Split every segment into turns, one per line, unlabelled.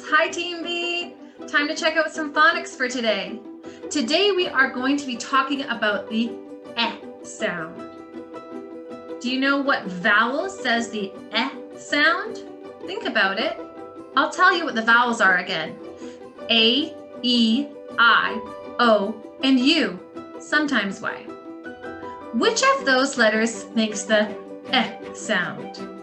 Hi Team B! Time to check out some phonics for today. Today we are going to be talking about the eh sound. Do you know what vowel says the eh sound? Think about it. I'll tell you what the vowels are again. A, E, I, O, and U, sometimes Y. Which of those letters makes the eh sound?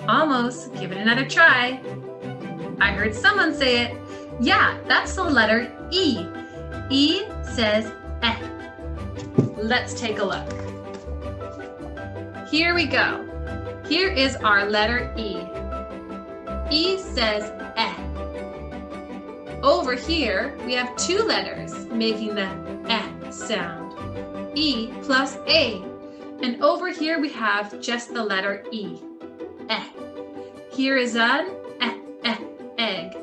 Almost. Give it another try. I heard someone say it. Yeah, that's the letter E. E says eh. Let's take a look. Here we go. Here is our letter E. E says eh. Over here, we have two letters making the eh sound. E plus A. And over here, we have just the letter E. Eh. Here is an egg.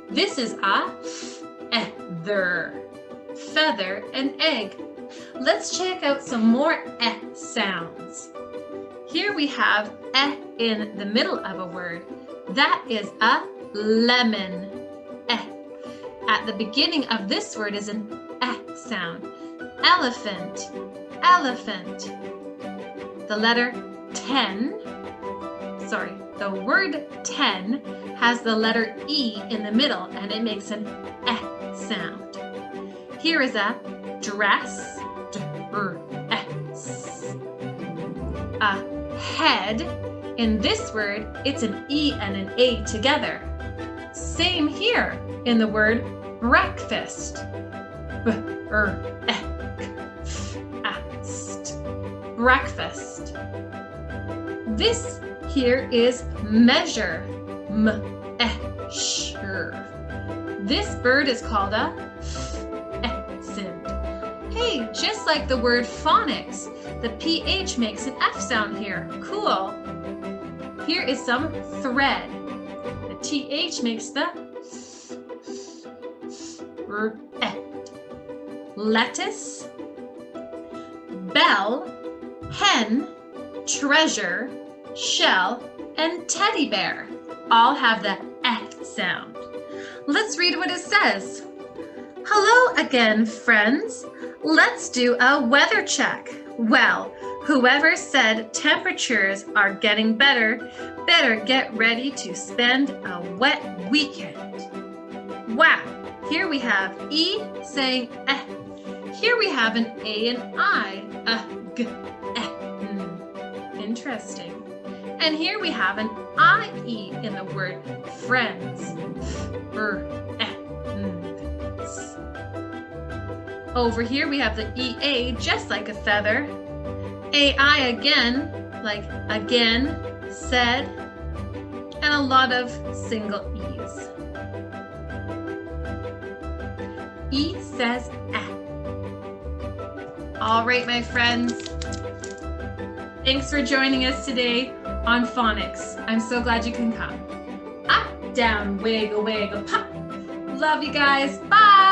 This is a feather and egg. Let's check out some more sounds. Here we have in the middle of a word. That is a lemon. At the beginning of this word is an sound. Elephant. The letter 10. Sorry, the word 10 has the letter E in the middle and it makes an sound. Here is a dress, a head. In this word, it's an E and an A together. Same here in the word breakfast. Breakfast. This here is measure. Measure. This bird is called a sound. Hey, just like the word phonics, the PH makes an F sound here. Cool. Here is some thread. The TH makes the lettuce. Bell, hen, treasure, shell, and teddy bear all have the sound. Let's read what it says. Hello again, friends. Let's do a weather check. Well, whoever said temperatures are getting better get ready to spend a wet weekend. Wow, here we have E saying eh. Here we have an A and I, g, Interesting. And here we have an IE in the word friends. Over here we have the EA, just like a feather. AI again, like again, said, and a lot of single E's. E says eh. All right, my friends. Thanks for joining us today on Phonics. I'm so glad you can come. Up, down, wiggle, wiggle, pop. Love you guys. Bye.